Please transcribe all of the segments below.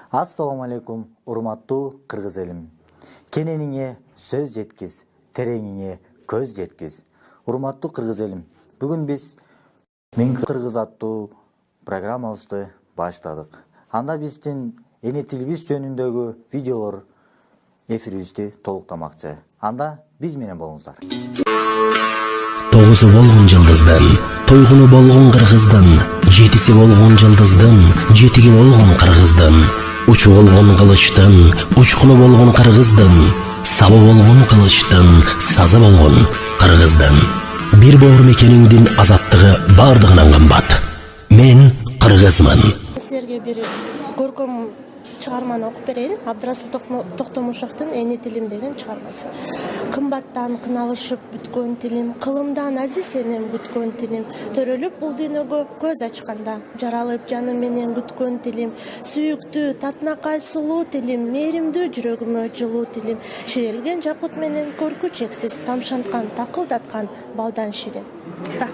Ассаламу алейкум, урматтуу кыргыз элим. Кенениңе сөз жеткиз, тереңиңе көз жеткиз. Урматтуу кыргыз элим, бүгүн биз Мен кыргыз аттуу программабызды баштадык. Анда биздин эне тилибиз жөнүндөгү видеолор эфирибизди толуктамакчы. Анда биз менен болуңуздар. Тогузу болгон жылдыздын, тойгуну болгон кыргыздын, жетиси болгон жылдыздын, жетиги болгон кыргыздын, учу болгон кылычтын, учкуну болгон кыргыздын, сабы болгон кылычтын, сазы болгон кыргыздын. Бир боор мекениңдин азаттыгы бардыгынан кымбат. Мен кыргызмын. Силерге бир көркөм чыгарманы окуп берейин. Абдрасыл Токтомушевдин Эне тилим деген чыгармасы. Кымбаттан кыналышып бүткөн тилим, кылымдан азиз энем күткөн тилим, төрөлүп бул дүйнөгө көз ачканда, жаралып жаным менен күткөн тилим, сүйүктүү, татынакай сулуу тилим, мээримдүү жүрөгүмө жылуу тилим, ширелген жакут менен көркү чексиз, тамшанткан, такылдаткан балдан ширин.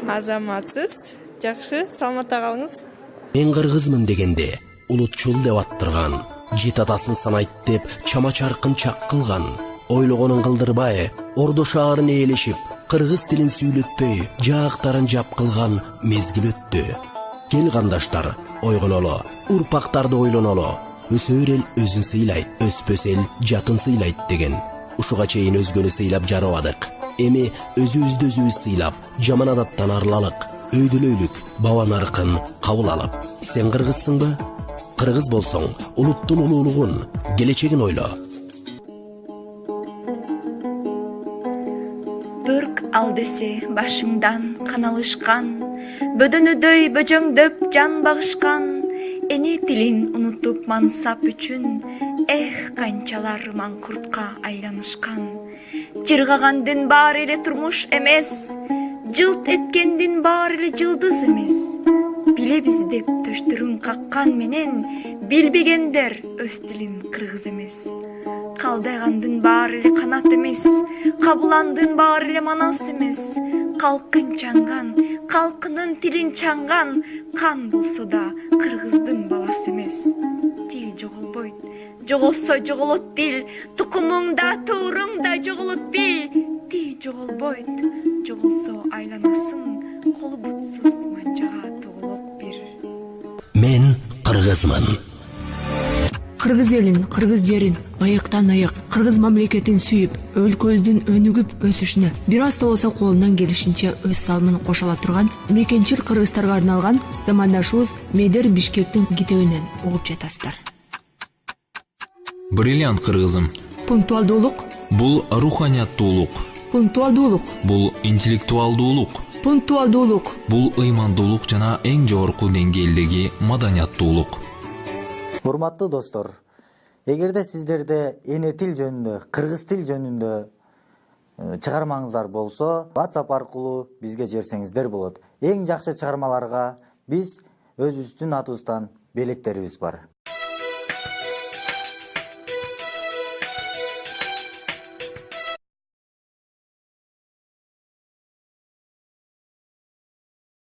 Азаматсыз, жакшы, саламатта калыңыз. Мен кыргызмын дегенде улутчул деп аттырган, жет атасын санайт деп чама чаркын чак кылган, ойлогонун кылдырбай, Ордо шаарын ээлешип, кыргыз тилин сүйлөтпөй, жаактарын жап кылган мезгил өттү. Кел кандаштар, ойгоноло, урпактарды ойлоноло. Өсөр эл өзүн сыйлайт, өспөс эл жатын сыйлайт деген. Ушуга чейин өзгөнү сыйлап жарабадык. Эми өзүбүздү өзүбүз сыйлап, жаман адаттан арылалык. Өйдөлөйлүк, баба наркын кабыл алып. Сен кыргызсыңбы? Кыргыз болсоң, улуттун улуулугун, келечегин ойло. Бүрк ал десе башыңдан каналышкан, бөдөнөдөй бөжөңдөп жан багышкан, эне тилин унутуп мансап үчүн, канчалар маңкуртка айланышкан. Жыргагандын баары эле турмуш эмес, жылт эткендин баары эле жылдыз эмес. Билебиз деп төштөрүн каккан менен, билбегендер өз тилин кыргыз эмес. Калдайгандын баары эле канат эмес, кабыландын баары эле манас эмес. Калкын чаңган, калкынын тилин чаңган, кан болсо да кыргыздын баласы эмес. Тил жоголбойт, жоголсо жоголот тил, тукумуңда, тууруңда жоголот бил. Тил жоголбойт, жоголсо айланасың, колу бутсуз манжага тоголок бир. Мен кыргызмын. Кыргыз элин, кыргыз жерин ыйыктан ыйык, кыргыз мамлекетин сүйүп, өлкөбүздүн өнүгүп өсүшүнө бир аз да болсо колунан келишинче өз салымын кошо ала турган мекенчил кыргыздарга арналган замандашыбыз Медер Бишкектин китебинен угуп жатасыздар. Бриллиант кыргызым. Пунктуалдуулук Бул руханияттуулук. Пунктуалдуулук Бул интеллектуалдуулук. Пунктуалдуулук Бул ыймандуулук жана эң жогорку деңгээлдеги маданияттуулук. Урматтуу достор, эгерде сиздерде эне тил жөнүндө, кыргыз тил жөнүндө чыгармаңыздар болсо, WhatsApp аркылуу бизге жиберсеңиздер болот. Эң жакшы чыгармаларга биз өзүбүздүн атыбыздан белектерибиз бар.